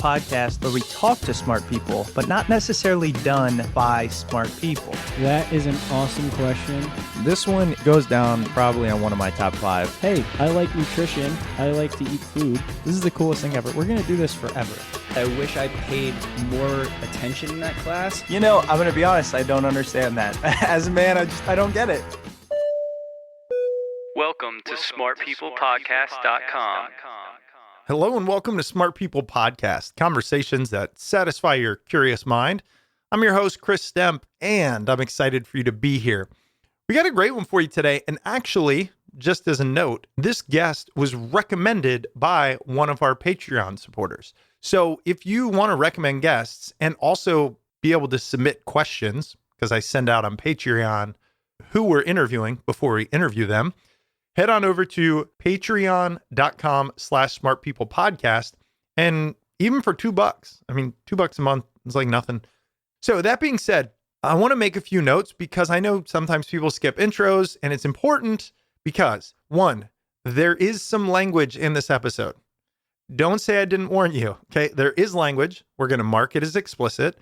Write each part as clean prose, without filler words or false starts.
podcast where we talk to smart people, but not necessarily done by smart people? That is an awesome question. This one goes down probably on one of my top 5. Hey, I like nutrition. I like to eat food. This is the coolest thing ever. We're going to do this forever. I wish I paid more attention in that class. You know, I'm going to be honest, I don't understand that. As a man, I don't get it. Welcome to smartpeoplepodcast.com. Hello and welcome to Smart People Podcast, conversations that satisfy your curious mind. I'm your host, Chris Stemp, and I'm excited for you to be here. We got a great one for you today, and actually, just as a note, this guest was recommended by one of our Patreon supporters. So if you want to recommend guests and also be able to submit questions, because I send out on Patreon who we're interviewing before we interview them, head on over to patreon.com/smartpeoplepodcast. And even for $2, I mean, $2 a month is like nothing. So that being said, I want to make a few notes because I know sometimes people skip intros, and it's important because 1, there is some language in this episode. Don't say I didn't warn you. Okay. There is language. We're going to mark it as explicit.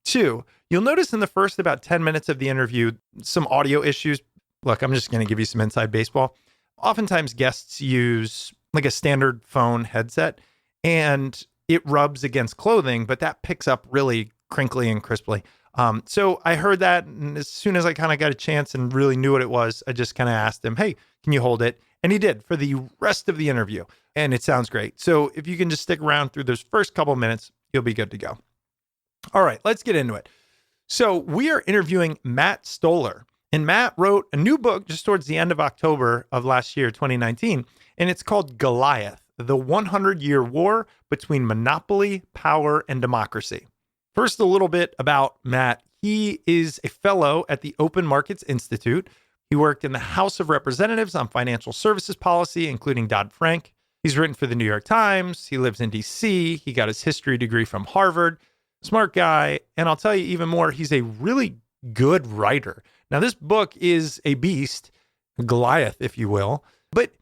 2, you'll notice in the first about 10 minutes of the interview, some audio issues. Look, I'm just going to give you some inside baseball. Oftentimes guests use like a standard phone headset and it rubs against clothing, but that picks up really crinkly and crisply. So I heard that, and as soon as I kind of got a chance and really knew what it was, I just kind of asked him, hey, can you hold it? And he did for the rest of the interview. And it sounds great. So if you can just stick around through those first couple minutes, you'll be good to go. All right, let's get into it. So we are interviewing Matt Stoller. And Matt wrote a new book just towards the end of October of last year, 2019. And it's called Goliath, the 100-Year War Between Monopoly, Power, and Democracy. First, a little bit about Matt. He is a fellow at the Open Markets Institute. He worked in the House of Representatives on financial services policy, including Dodd-Frank. He's written for the New York Times. He lives in DC. He got his history degree from Harvard. Smart guy. And I'll tell you even more, he's a really good writer. Now, this book is a beast, Goliath, if you will. But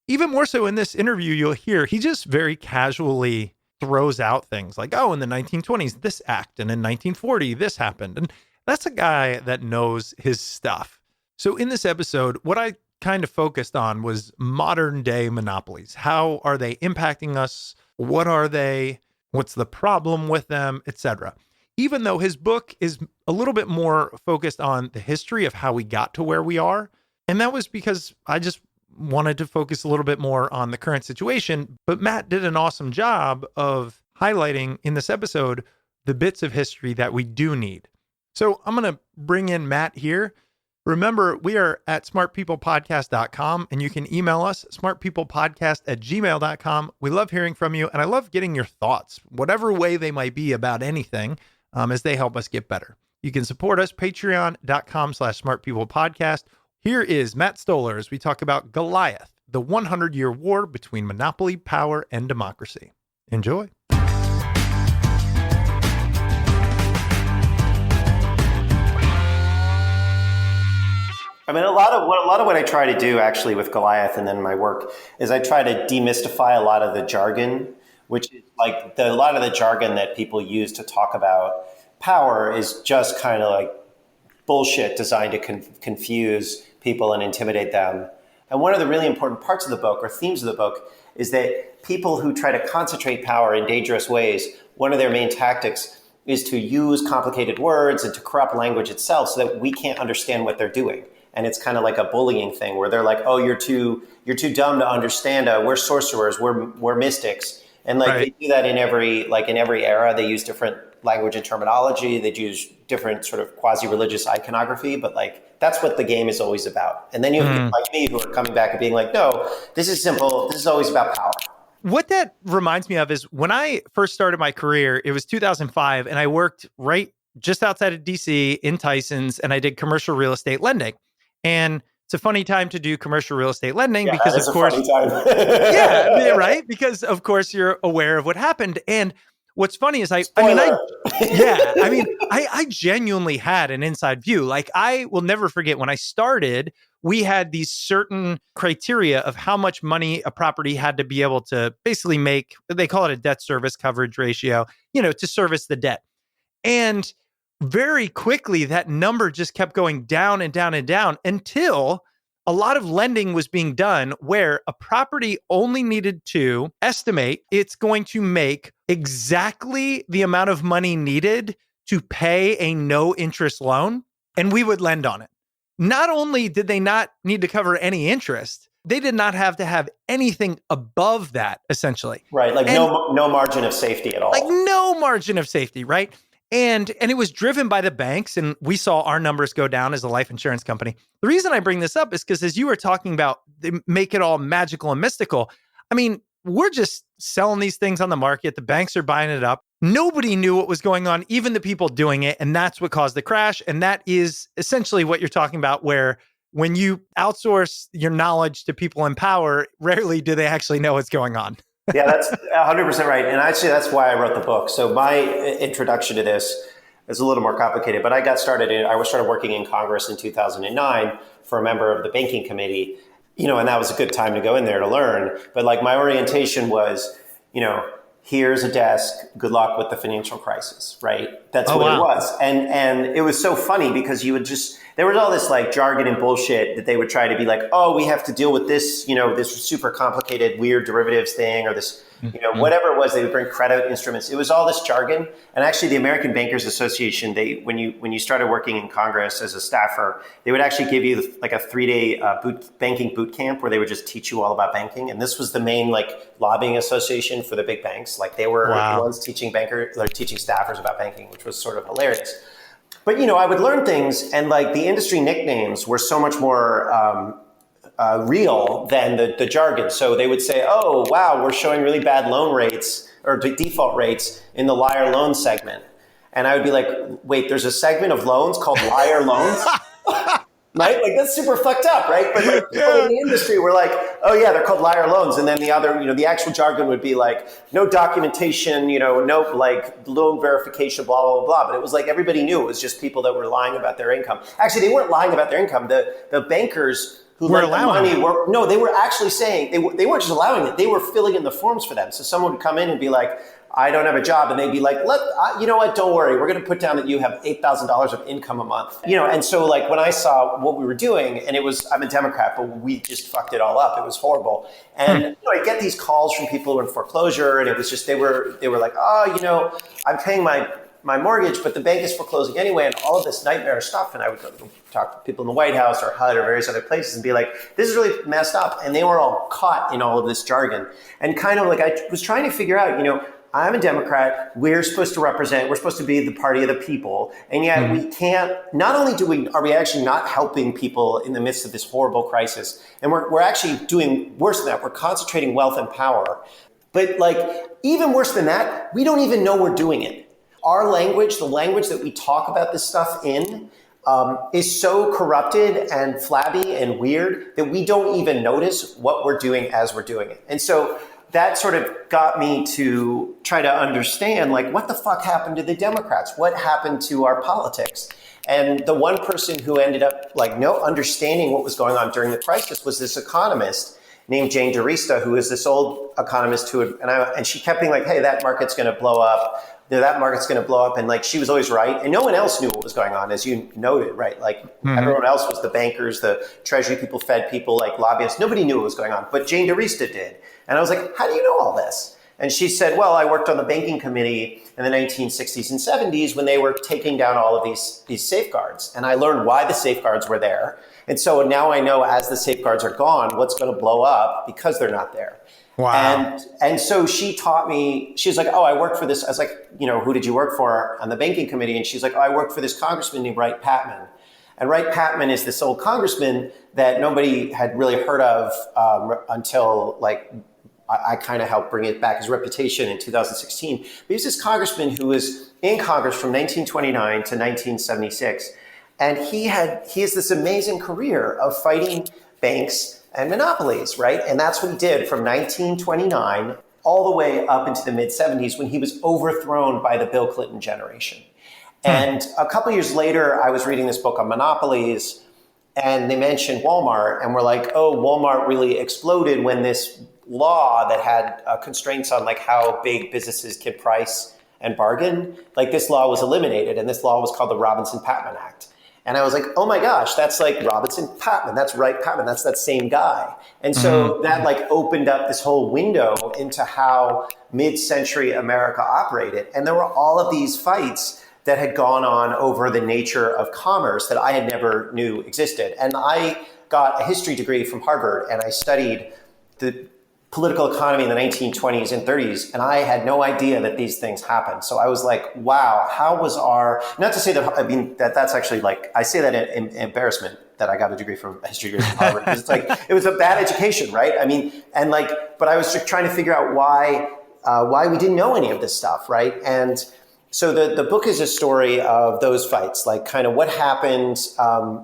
even more so in this interview, you'll hear he just very casually throws out things like, oh, in the 1920s, this act, and in 1940, this happened. And that's a guy that knows his stuff. So in this episode, what I kind of focused on was modern day monopolies. How are they impacting us? What are they? What's the problem with them, etc. Even though his book is a little bit more focused on the history of how we got to where we are. And that was because I just wanted to focus a little bit more on the current situation. But Matt did an awesome job of highlighting in this episode the bits of history that we do need. So I'm going to bring in Matt here. Remember, we are at smartpeoplepodcast.com, and you can email us, smartpeoplepodcast@gmail.com. We love hearing from you, and I love getting your thoughts, whatever way they might be about anything, as they help us get better. You can support us, patreon.com/smartpeoplepodcast. Here is Matt Stoller as we talk about Goliath, the 100-Year War Between Monopoly, Power, and Democracy. Enjoy. I mean, a lot of what I try to do actually with Goliath and then my work is I try to demystify a lot of the jargon, which is like a lot of the jargon that people use to talk about power is just kind of like bullshit designed to confuse people and intimidate them. And one of the really important parts of the book or themes of the book is that people who try to concentrate power in dangerous ways, one of their main tactics is to use complicated words and to corrupt language itself so that we can't understand what they're doing. And it's kind of like a bullying thing where they're like, "Oh, you're too dumb to understand. We're sorcerers. We're mystics." And like They do that in every era. They use different language and terminology. They use different sort of quasi-religious iconography. But like that's what the game is always about. And then you have people like me who are coming back and being like, "No, this is simple. This is always about power." What that reminds me of is when I first started my career, it was 2005, and I worked right just outside of DC in Tyson's, and I did commercial real estate lending. And it's a funny time to do commercial real estate lending because, of course, yeah, right? Because, of course, you're aware of what happened. And what's funny is I genuinely had an inside view. Like, I will never forget when I started, we had these certain criteria of how much money a property had to be able to basically make, they call it a debt service coverage ratio, to service the debt. And very quickly, that number just kept going down and down and down until a lot of lending was being done where a property only needed to estimate it's going to make exactly the amount of money needed to pay a no interest loan, and we would lend on it. Not only did they not need to cover any interest, they did not have to have anything above that, essentially. Right, like no margin of safety at all. Like no margin of safety, right? And it was driven by the banks, and we saw our numbers go down as a life insurance company. The reason I bring this up is because as you were talking about, they make it all magical and mystical. I mean, we're just selling these things on the market. The banks are buying it up. Nobody knew what was going on, even the people doing it. And that's what caused the crash. And that is essentially what you're talking about, where when you outsource your knowledge to people in power, rarely do they actually know what's going on. Yeah, that's 100% right. And actually, that's why I wrote the book. So my introduction to this is a little more complicated, but I started working in Congress in 2009 for a member of the banking committee, and that was a good time to go in there to learn. But like my orientation was, here's a desk, good luck with the financial crisis, right? That's what it was. And it was so funny because there was all this like jargon and bullshit that they would try to be like, oh, we have to deal with this, this super complicated, weird derivatives thing, or this, whatever it was, they would bring credit instruments. It was all this jargon. And actually the American Bankers Association, when you started working in Congress as a staffer, they would actually give you like a 3-day banking boot camp where they would just teach you all about banking. And this was the main like lobbying association for the big banks. Like they were the ones teaching staffers about banking, which was sort of hilarious. But, I would learn things, and like the industry nicknames were so much more real than the jargon. So they would say, oh, wow, we're showing really bad loan rates or default rates in the liar loan segment. And I would be like, wait, there's a segment of loans called liar loans? Right? Like that's super fucked up, right? But like people in the industry were like, oh yeah, they're called liar loans. And then the other, the actual jargon would be like, no documentation, no like loan verification, blah, blah, blah. But it was like everybody knew it was just people that were lying about their income. Actually, they weren't lying about their income. The bankers who lent the money they were actually saying, they weren't just allowing it, they were filling in the forms for them. So someone would come in and be like, I don't have a job. And they'd be like, you know what, don't worry. We're going to put down that you have $8,000 of income a month. And so like when I saw what we were doing, and I'm a Democrat, but we just fucked it all up. It was horrible. And I get these calls from people who are in foreclosure, and it was just, they were like, oh, I'm paying my mortgage, but the bank is foreclosing anyway, and all of this nightmare stuff. And I would go talk to people in the White House or HUD or various other places and be like, this is really messed up. And they were all caught in all of this jargon. And kind of like, I was trying to figure out, I'm a Democrat. We're supposed to be the party of the people. And yet we can't, not only are we actually not helping people in the midst of this horrible crisis, and we're actually doing worse than that. We're concentrating wealth and power. But like, even worse than that, we don't even know we're doing it. Our language, the language that we talk about this stuff in, is so corrupted and flabby and weird that we don't even notice what we're doing as we're doing it. And so that sort of got me to try to understand, like, what the fuck happened to the Democrats? What happened to our politics? And the one person who ended up understanding what was going on during the crisis was this economist named Jane DeRista, who is this old economist and she kept being like, hey, that market's going to blow up. That market's going to blow up. And like, she was always right. And no one else knew what was going on, as you noted, right? Like everyone else was the bankers, the treasury people, Fed people, like lobbyists. Nobody knew what was going on, but Jane DeRista did. And I was like, how do you know all this? And she said, well, I worked on the banking committee in the 1960s and 70s when they were taking down all of these safeguards. And I learned why the safeguards were there. And so now I know as the safeguards are gone, what's going to blow up because they're not there. Wow. And so she taught me, she's like, oh, I worked for this. I was like, who did you work for on the banking committee? And she's like, oh, I worked for this congressman named Wright Patman. And Wright Patman is this old congressman that nobody had really heard of until like, I kind of helped bring it back, his reputation in 2016. But he was this congressman who was in Congress from 1929 to 1976. And he has this amazing career of fighting banks and monopolies, right? And that's what he did from 1929 all the way up into the mid-70s when he was overthrown by the Bill Clinton generation. And a couple years later, I was reading this book on monopolies, and they mentioned Walmart, and we're like, oh, Walmart really exploded when this law that had constraints on like how big businesses could price and bargain, like this law was eliminated, and this law was called the Robinson-Patman Act. And I was like, oh my gosh, that's like Robinson-Patman. That's Wright Patman. That's that same guy. And so that like opened up this whole window into how mid-century America operated. And there were all of these fights that had gone on over the nature of commerce that I had never knew existed. And I got a history degree from Harvard, and I studied the political economy in the 1920s and 30s, and I had no idea that these things happened. So I was like, wow, how was not to say that, I mean, that's actually like, I say that in embarrassment that I got a history degree from Harvard, because it's like, it was a bad education, right? I mean, and like, but I was just trying to figure out why we didn't know any of this stuff, right? And so the book is a story of those fights, like kind of what happened.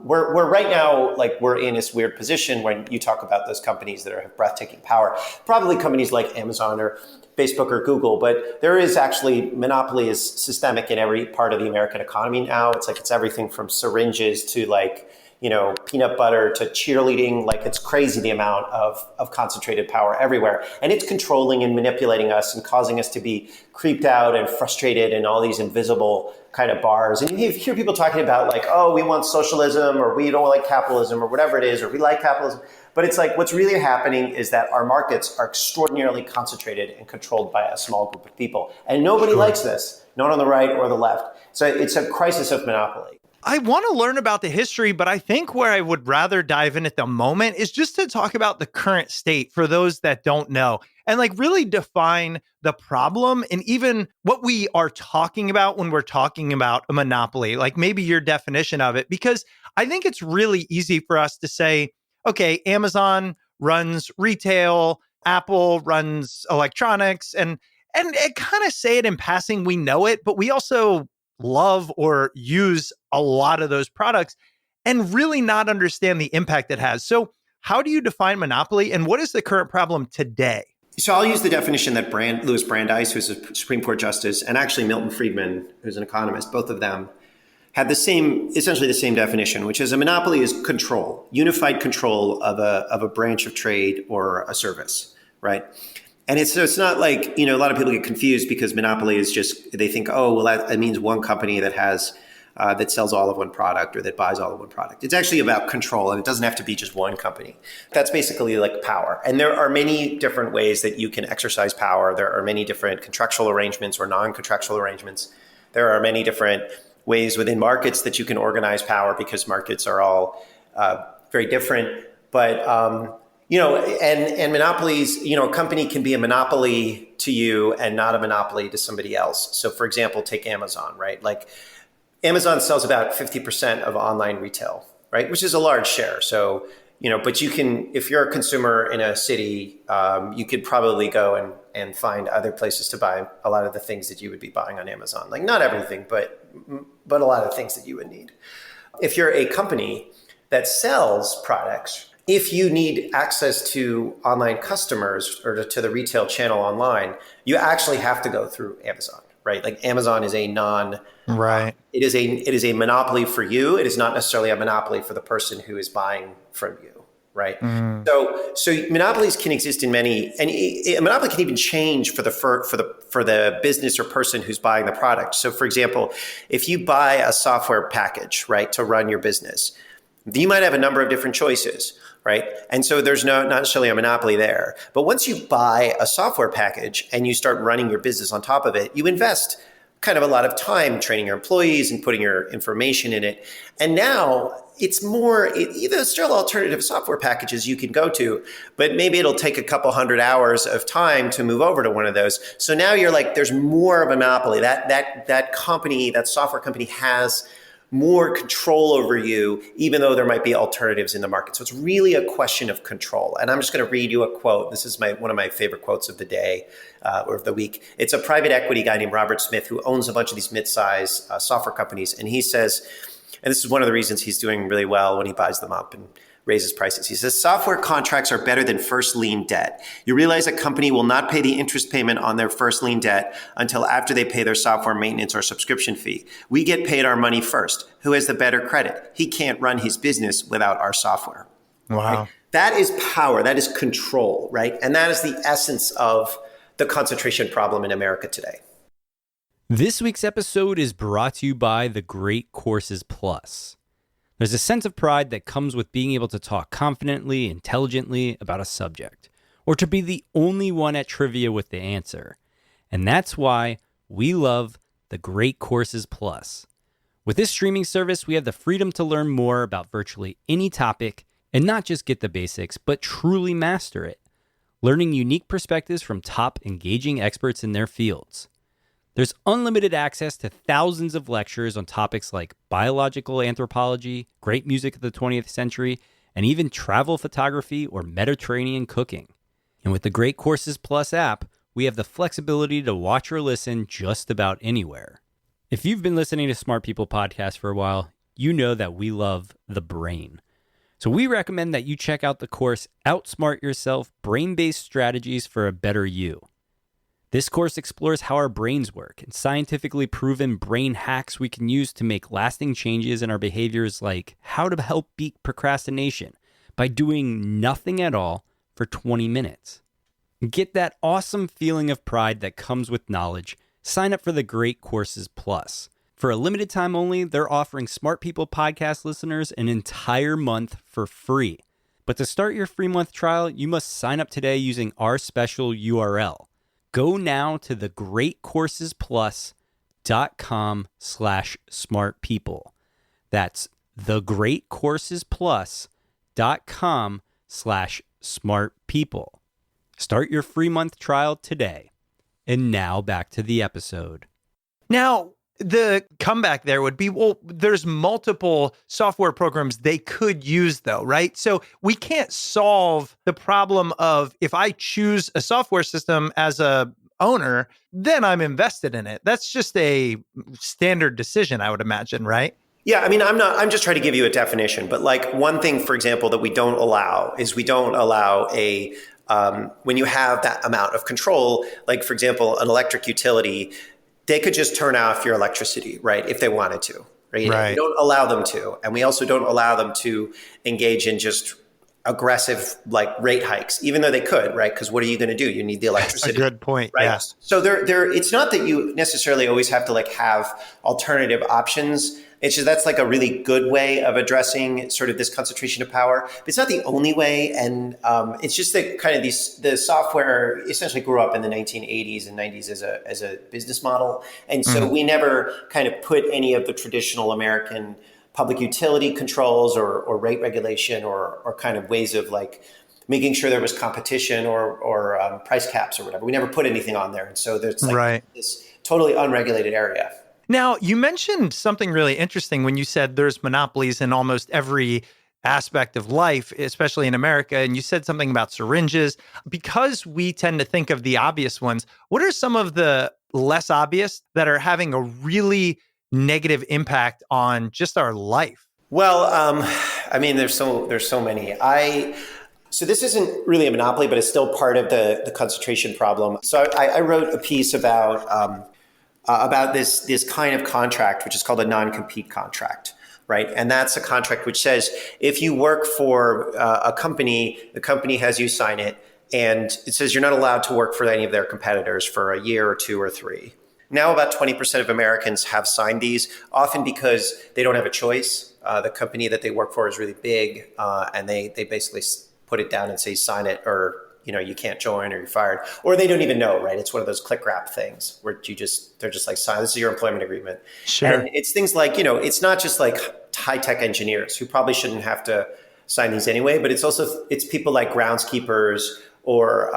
We're right now, like we're in this weird position when you talk about those companies that have breathtaking power, probably companies like Amazon or Facebook or Google, but there is actually, monopoly is systemic in every part of the American economy now. It's like, it's everything from syringes to like, you know, peanut butter to cheerleading. Like, it's crazy the amount of concentrated power everywhere. And it's controlling and manipulating us and causing us to be creeped out and frustrated in all these invisible kind of bars. And you hear people talking about like, oh, we want socialism, or we don't like capitalism, or whatever it is, or we like capitalism. But it's like, what's really happening is that our markets are extraordinarily concentrated and controlled by a small group of people. And nobody likes this, not on the right or the left. So it's a crisis of monopoly. I want to learn about the history, but I think where I would rather dive in at the moment is just to talk about the current state for those that don't know, and like really define the problem and even what we are talking about when we're talking about a monopoly, like maybe your definition of it, because I think it's really easy for us to say, okay, Amazon runs retail, Apple runs electronics, and it kind of say it in passing, we know it, but we also love or use a lot of those products and really not understand the impact it has. So how do you define monopoly, and what is the current problem today? So I'll use the definition that Louis Brandeis, who's a Supreme Court justice, and actually Milton Friedman, who's an economist, both of them had essentially the same definition, which is a monopoly is control, unified control of a branch of trade or a service, right? And it's not like, you know, a lot of people get confused because monopoly is just, they think, oh, well, that means one company that has, that sells all of one product or that buys all of one product. It's actually about control, and it doesn't have to be just one company. That's basically like power. And there are many different ways that you can exercise power. There are many different contractual arrangements or non-contractual arrangements. There are many different ways within markets that you can organize power, because markets are all very different. But you know, and monopolies, you know, a company can be a monopoly to you and not a monopoly to somebody else. So for example, take Amazon, right? Like Amazon sells about 50% of online retail, right? Which is a large share. So, you know, but you can, if you're a consumer in a city, you could probably go and find other places to buy a lot of the things that you would be buying on Amazon. Like not everything, but a lot of things that you would need. If you're a company that sells products, if you need access to online customers or to the retail channel online, you actually have to go through Amazon, right? Like Amazon is Right. It is a monopoly for you. It is not necessarily a monopoly for the person who is buying from you, right? So monopolies can exist in many, and a monopoly can even change for the business or person who's buying the product. So for example, if you buy a software package, right, to run your business, you might have a number of different choices, right? And so there's not necessarily a monopoly there. But once you buy a software package and you start running your business on top of it, you invest kind of a lot of time training your employees and putting your information in it. And now it's there's still alternative software packages you can go to, but maybe it'll take a couple hundred hours of time to move over to one of those. So now you're like, there's more of a monopoly. That company, that software company has more control over you, even though there might be alternatives in the market. So it's really a question of control. And I'm just going to read you a quote. This is one of my favorite quotes of the day or of the week. It's a private equity guy named Robert Smith who owns a bunch of these mid-size software companies. And he says, and this is one of the reasons he's doing really well when he buys them up and raises prices. He says, software contracts are better than first lien debt. You realize a company will not pay the interest payment on their first lien debt until after they pay their software maintenance or subscription fee. We get paid our money first. Who has the better credit? He can't run his business without our software. Wow. Right? That is power. That is control, right? And that is the essence of the concentration problem in America today. This week's episode is brought to you by the Great Courses Plus. There's a sense of pride that comes with being able to talk confidently, intelligently about a subject, or to be the only one at trivia with the answer. And that's why we love the Great Courses Plus. With this streaming service, we have the freedom to learn more about virtually any topic and not just get the basics, but truly master it, learning unique perspectives from top engaging experts in their fields. There's unlimited access to thousands of lectures on topics like biological anthropology, great music of the 20th century, and even travel photography or Mediterranean cooking. And with the Great Courses Plus app, we have the flexibility to watch or listen just about anywhere. If you've been listening to Smart People Podcast for a while, you know that we love the brain. So we recommend that you check out the course Outsmart Yourself: Brain-Based Strategies for a Better You. This course explores how our brains work and scientifically proven brain hacks we can use to make lasting changes in our behaviors, like how to help beat procrastination by doing nothing at all for 20 minutes. Get that awesome feeling of pride that comes with knowledge. Sign up for the Great Courses Plus. For a limited time only, they're offering Smart People Podcast listeners an entire month for free. But to start your free month trial, you must sign up today using our special URL. Go now to thegreatcoursesplus.com/smartpeople. That's thegreatcoursesplus.com/smartpeople. Start your free month trial today. And now back to the episode. Now, the comeback there would be, well, there's multiple software programs they could use though, right? So we can't solve the problem of if I choose a software system as a owner, then I'm invested in it. That's just a standard decision, I would imagine, right? Yeah, I mean, I'm just trying to give you a definition, but like one thing, for example, that we don't allow is we don't allow when you have that amount of control, like for example, an electric utility, they could just turn off your electricity, right? If they wanted to, right? Right. We don't allow them to. And we also don't allow them to engage in just aggressive like rate hikes, even though they could, right? Because what are you going to do? You need the electricity. That's a good point. Right. Yeah. So it's not that you necessarily always have to like have alternative options. It's just that's like a really good way of addressing sort of this concentration of power. But it's not the only way, and it's just that kind of the software essentially grew up in the 1980s and 90s as a business model, and so we never kind of put any of the traditional American public utility controls or rate regulation or kind of ways of like making sure there was competition or price caps or whatever. We never put anything on there, and so there's like this totally unregulated area. Now, you mentioned something really interesting when you said there's monopolies in almost every aspect of life, especially in America. And you said something about syringes. Because we tend to think of the obvious ones, what are some of the less obvious that are having a really negative impact on just our life? Well, I mean, there's so many. So this isn't really a monopoly, but it's still part of the concentration problem. So I wrote a piece about this kind of contract, which is called a non-compete contract, right? And that's a contract which says if you work for a company, the company has you sign it, and it says you're not allowed to work for any of their competitors for a year or two or three. Now about 20% of Americans have signed these, often because they don't have a choice. The company that they work for is really big, and they basically put it down and say sign it or you can't join or you're fired, or they don't even know, right? It's one of those click wrap things where they're just like, sign, this is your employment agreement. Sure. And it's things like, it's not just like high tech engineers who probably shouldn't have to sign these anyway, but it's people like groundskeepers or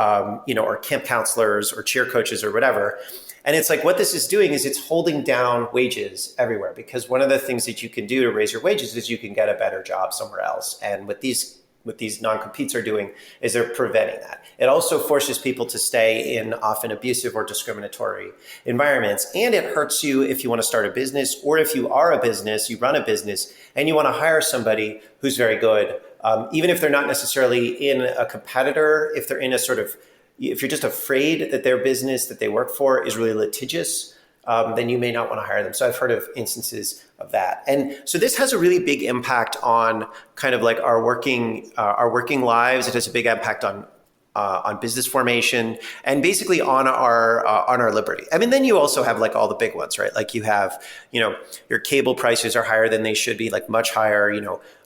camp counselors or cheer coaches or whatever. And it's like, what this is doing is it's holding down wages everywhere, because one of the things that you can do to raise your wages is you can get a better job somewhere else. And what these non-competes are doing is they're preventing that. It also forces people to stay in often abusive or discriminatory environments. And it hurts you if you want to start a business, or if you are a business, you run a business, and you want to hire somebody who's very good, even if they're not necessarily in a competitor, if they're in a sort of, if you're just afraid that their business that they work for is really litigious, then you may not want to hire them. So I've heard of instances of that. And so this has a really big impact on kind of like our working lives. It has a big impact on business formation and basically on our liberty. I mean, then you also have like all the big ones, right? Like you have, your cable prices are higher than they should be, like much higher.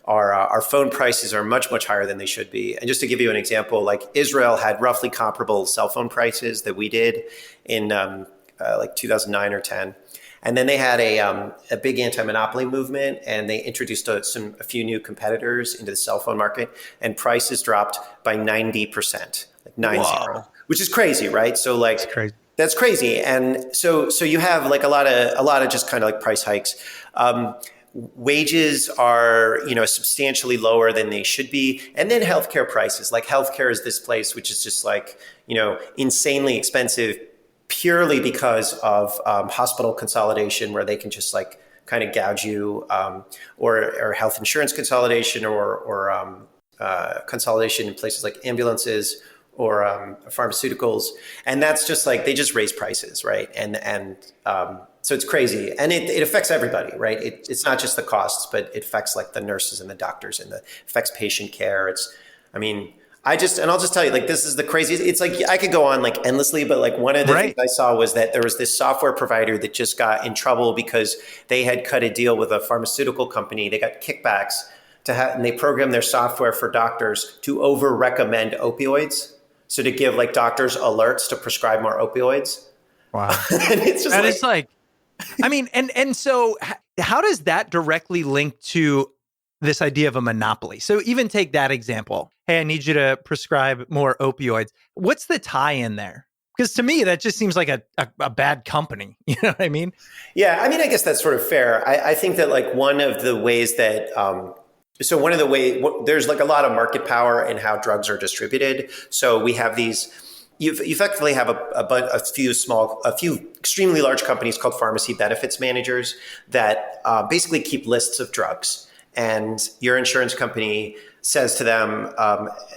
Our phone prices are much, much higher than they should be. And just to give you an example, like Israel had roughly comparable cell phone prices that we did in like 2009 or 10. And then they had a big anti-monopoly movement, and they introduced a few new competitors into the cell phone market, and prices dropped by 90%, like 90, which is crazy, right? So like that's crazy. And so you have like a lot of just kind of like price hikes. Wages are, substantially lower than they should be. And then healthcare prices, like healthcare is this place which is just like, insanely expensive purely because of hospital consolidation, where they can just like kind of gouge you, or health insurance consolidation, or consolidation in places like ambulances or pharmaceuticals. And that's just like, they just raise prices, right? And so it's crazy. And it affects everybody, right? It's not just the costs, but it affects like the nurses and the doctors, and it affects patient care. I'll just tell you, like, this is the craziest. It's like, I could go on like endlessly, but like one of the things I saw was that there was this software provider that just got in trouble because they had cut a deal with a pharmaceutical company. They got kickbacks and they programmed their software for doctors to over recommend opioids. So to give like doctors alerts to prescribe more opioids. Wow. And it's just It's like, I mean, and so how does that directly link to this idea of a monopoly? So even take that example. Hey, I need you to prescribe more opioids. What's the tie in there? Because to me, that just seems like a bad company. You know what I mean? Yeah, I mean, I guess that's sort of fair. I think that like one of the ways that, there's like a lot of market power in how drugs are distributed. So we have you effectively have a few extremely large companies called pharmacy benefits managers that basically keep lists of drugs. And your insurance company says to them,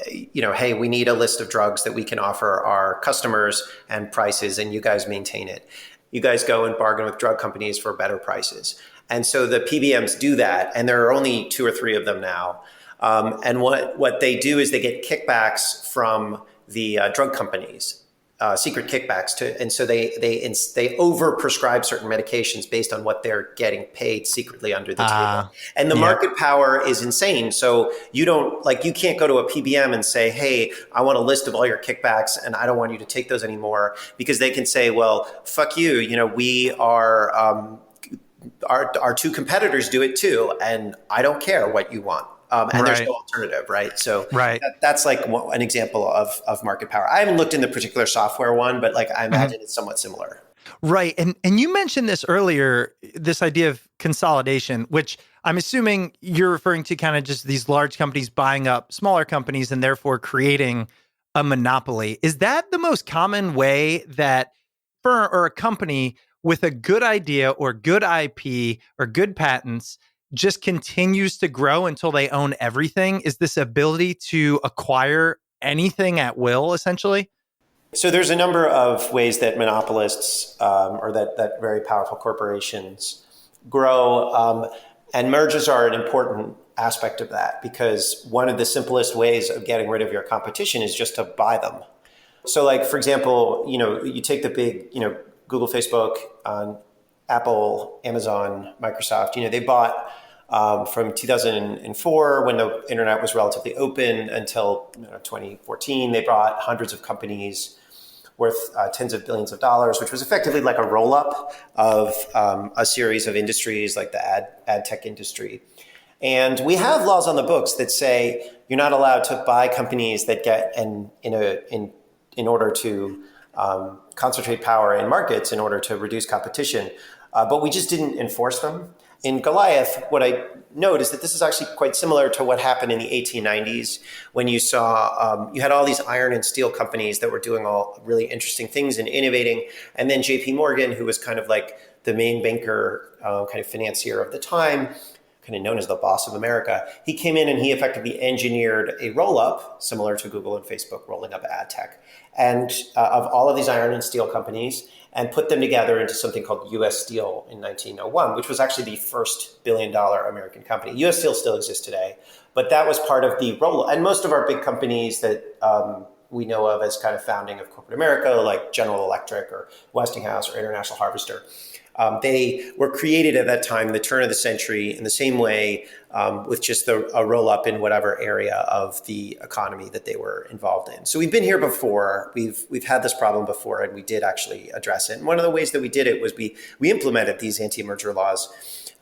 hey, we need a list of drugs that we can offer our customers and prices, and you guys maintain it. You guys go and bargain with drug companies for better prices. And so the PBMs do that, and there are only 2 or 3 of them now. And what they do is they get kickbacks from the drug companies. Secret kickbacks and so they overprescribe certain medications based on what they're getting paid secretly under the table. And the market power is insane. So you can't go to a PBM and say, hey, I want a list of all your kickbacks and I don't want you to take those anymore, because they can say, well, fuck you. We are, our 2 competitors do it too. And I don't care what you want. And there's no alternative, right? So that's like an example of market power. I haven't looked in the particular software one, but like I imagine it's somewhat similar. Right. And you mentioned this earlier, this idea of consolidation, which I'm assuming you're referring to kind of just these large companies buying up smaller companies and therefore creating a monopoly. Is that the most common way that firm or a company with a good idea or good IP or good patents just continues to grow until they own everything? Is this ability to acquire anything at will, essentially? So there's a number of ways that monopolists or that very powerful corporations grow. And mergers are an important aspect of that, because one of the simplest ways of getting rid of your competition is just to buy them. So like, for example, you take the big, Google, Facebook, Apple, Amazon, Microsoft, they bought from 2004, when the internet was relatively open, until 2014, they bought hundreds of companies worth tens of billions of dollars, which was effectively like a roll-up of a series of industries like the ad tech industry. And we have laws on the books that say you're not allowed to buy companies that get in order to concentrate power in markets in order to reduce competition. But we just didn't enforce them. In Goliath, what I note is that this is actually quite similar to what happened in the 1890s, when you saw, you had all these iron and steel companies that were doing all really interesting things and innovating. And then JP Morgan, who was kind of like the main banker, kind of financier of the time, kind of known as the boss of America. He came in and he effectively engineered a roll-up similar to Google and Facebook rolling up ad tech, and of all of these iron and steel companies, and put them together into something called U.S. Steel in 1901, which was actually the first billion-dollar American company. U.S. Steel still exists today, but that was part of the roll-up. And most of our big companies that we know of as kind of founding of corporate America, like General Electric or Westinghouse or International Harvester, they were created at that time, the turn of the century, in the same way, with just a roll up in whatever area of the economy that they were involved in. So we've been here before. We've had this problem before, and we did actually address it. And one of the ways that we did it was we implemented these anti-merger laws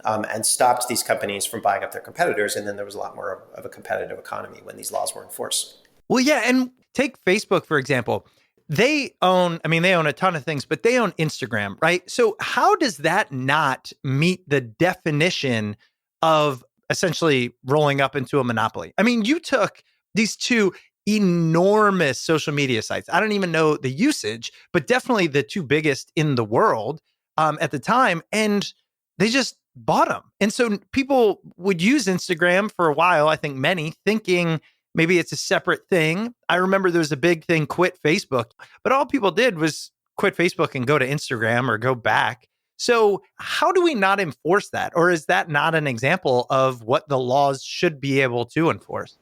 and stopped these companies from buying up their competitors. And then there was a lot more of a competitive economy when these laws were enforced. Well, yeah, and take Facebook, for example. They own a ton of things, but they own Instagram, right? So how does that not meet the definition of essentially rolling up into a monopoly? I mean, you took these two enormous social media sites. I don't even know the usage, but definitely the two biggest in the world at the time, and they just bought them. And so people would use Instagram for a while, I think many, thinking maybe it's a separate thing. I remember there was a big thing, quit Facebook, but all people did was quit Facebook and go to Instagram or go back. So how do we not enforce that? Or is that not an example of what the laws should be able to enforce?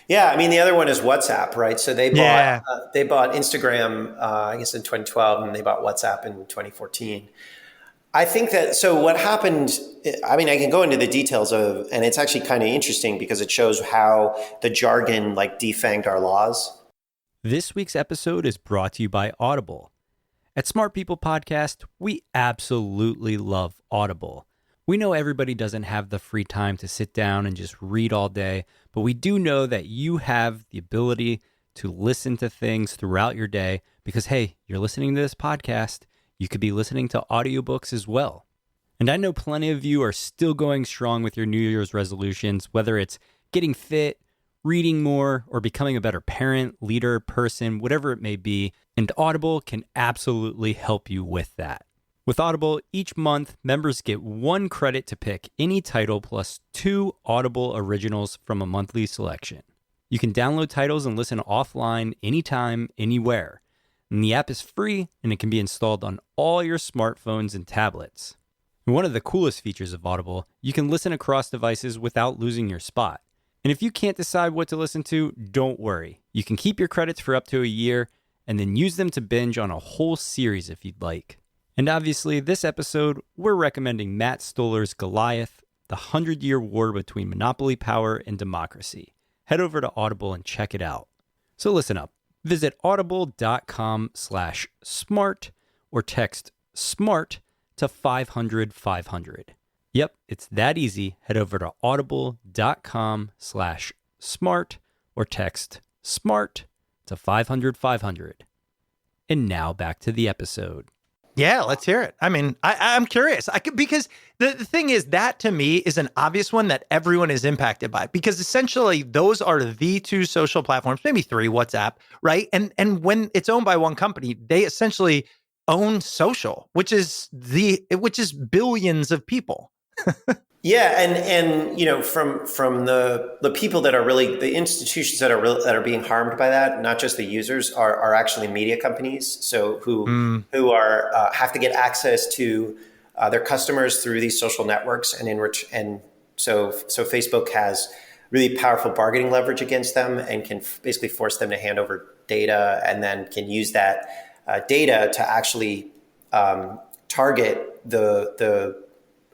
Yeah, I mean, the other one is WhatsApp, right? So they bought Instagram, I guess in 2012, and they bought WhatsApp in 2014. I think that, so what happened, I mean, I can go into the details of, and it's actually kind of interesting because it shows how the jargon like defanged our laws. This week's episode is brought to you by Audible. At Smart People Podcast, we absolutely love Audible. We know everybody doesn't have the free time to sit down and just read all day, but we do know that you have the ability to listen to things throughout your day because, hey, you're listening to this podcast. You could be listening to audiobooks as well. And I know plenty of you are still going strong with your New Year's resolutions, whether it's getting fit, reading more, or becoming a better parent, leader, person, whatever it may be. And Audible can absolutely help you with that. With Audible, each month, members get 1 credit to pick any title plus 2 Audible originals from a monthly selection. You can download titles and listen offline anytime, anywhere. And the app is free, and it can be installed on all your smartphones and tablets. And one of the coolest features of Audible, you can listen across devices without losing your spot. And if you can't decide what to listen to, don't worry. You can keep your credits for up to a year, and then use them to binge on a whole series if you'd like. And obviously, this episode, we're recommending Matt Stoller's Goliath, the 100-Year War Between Monopoly Power and Democracy. Head over to Audible and check it out. So listen up. Visit audible.com/smart or text SMART to 500-500. Yep, it's that easy. Head over to audible.com/smart or text SMART to 500-500. And now back to the episode. Yeah, let's hear it. I mean, I'm curious. Because the thing is, that to me is an obvious one that everyone is impacted by, because essentially those are the two social platforms, maybe 3, WhatsApp, right? And when it's owned by one company, they essentially own social, which is billions of people. Yeah, and you know, from the people that are really the institutions that are being harmed by that, not just the users, are actually media companies. So who are have to get access to their customers through these social networks, and so Facebook has really powerful bargaining leverage against them and can basically force them to hand over data, and then can use that data to actually target the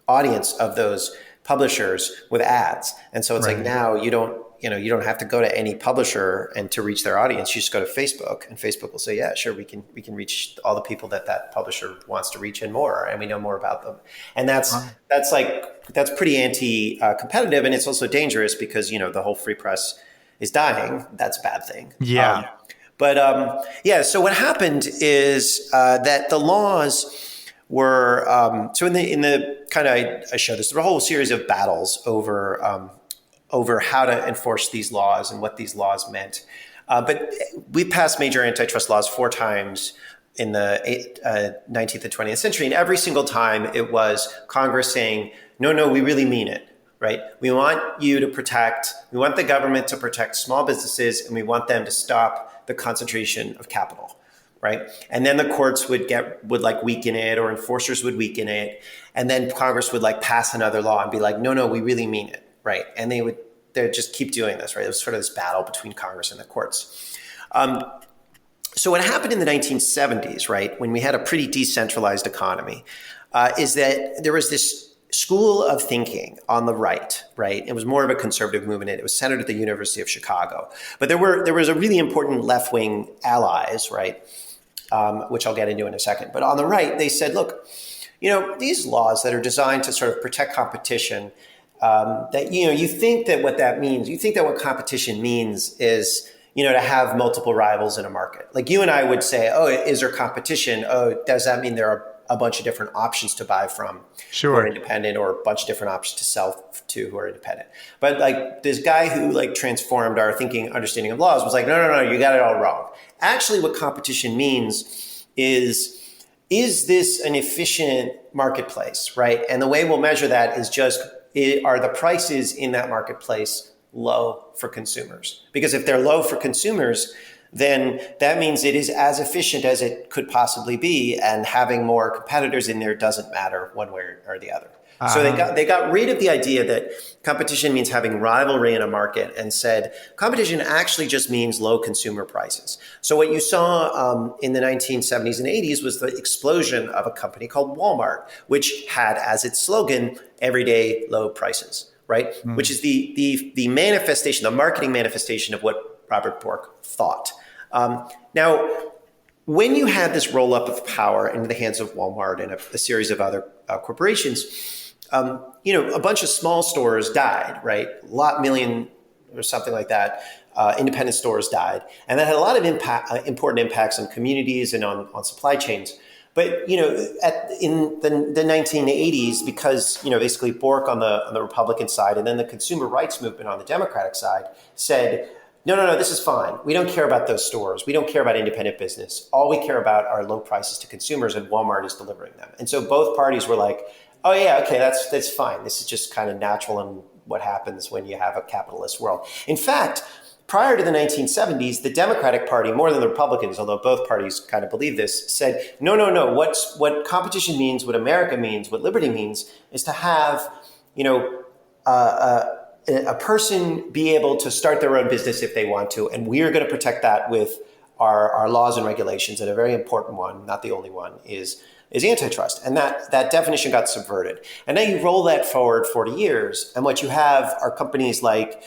audience of those publishers with ads. And so it's like, now you don't have to go to any publisher and to reach their audience. You just go to Facebook, and Facebook will say, yeah, sure, we can reach all the people that publisher wants to reach and more, and we know more about them. And that's pretty anti-competitive, and it's also dangerous because, you know, the whole free press is dying. That's a bad thing. Yeah. So what happened is that the laws were so in the kind of, I showed this, there were a whole series of battles over how to enforce these laws and what these laws meant. But we passed major antitrust laws 4 times in the 19th and 20th century, and every single time it was Congress saying, no, we really mean it. right? We want the government to protect small businesses, and we want them to stop the concentration of capital, right? And then the courts would like weaken it, or enforcers would weaken it. And then Congress would like pass another law and be like, no, we really mean it, right? And they'd just keep doing this, right? It was sort of this battle between Congress and the courts. So what happened in the 1970s, right, when we had a pretty decentralized economy, is that there was this school of thinking on the right? It was more of a conservative movement. It was centered at the University of Chicago. But there was a really important left-wing allies, right, which I'll get into in a second. But on the right, they said, look, these laws that are designed to sort of protect competition, that, you think that what that means, you think that what competition means is, to have multiple rivals in a market. Like you and I would say, oh, is there competition? Oh, does that mean there are a bunch of different options to buy from who are independent, or a bunch of different options to sell to who are independent? But like this guy who like transformed our understanding of laws was like, no, you got it all wrong. Actually, what competition means is this an efficient marketplace, right? And the way we'll measure that is are the prices in that marketplace low for consumers? Because if they're low for consumers, then that means it is as efficient as it could possibly be, and having more competitors in there doesn't matter one way or the other. So they got rid of the idea that competition means having rivalry in a market, and said competition actually just means low consumer prices. So what you saw in the 1970s and 80s was the explosion of a company called Walmart, which had as its slogan, everyday low prices, right? Which is the manifestation, the marketing manifestation of what Robert Bork thought. Now, when you had this roll up of power into the hands of Walmart and a series of other corporations, a bunch of small stores died, right? Million or something like that. Independent stores died. And that had a lot of important impacts on communities and on supply chains. But, in the 1980s, because, basically Bork on the Republican side, and then the consumer rights movement on the Democratic side said, no, this is fine. We don't care about those stores. We don't care about independent business. All we care about are low prices to consumers, and Walmart is delivering them. And so both parties were like, oh yeah, okay, that's fine. This is just kind of natural and what happens when you have a capitalist world. In fact, prior to the 1970s, the Democratic Party, more than the Republicans, although both parties kind of believe this, said, no. What competition means, what America means, what liberty means, is to have, a person be able to start their own business if they want to, and we are going to protect that with our laws and regulations. And a very important one, not the only one, is antitrust. And that definition got subverted. And now you roll that forward 40 years, and what you have are companies like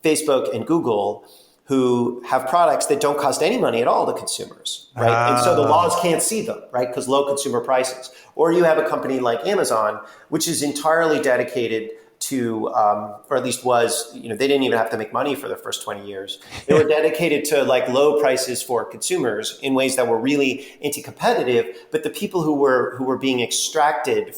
Facebook and Google who have products that don't cost any money at all to consumers, right? And so the laws can't see them, right? Because low consumer prices. Or you have a company like Amazon, which is entirely dedicated to, or at least was, they didn't even have to make money for the first 20 years. They were dedicated to like low prices for consumers in ways that were really anti-competitive. But the people who were being extracted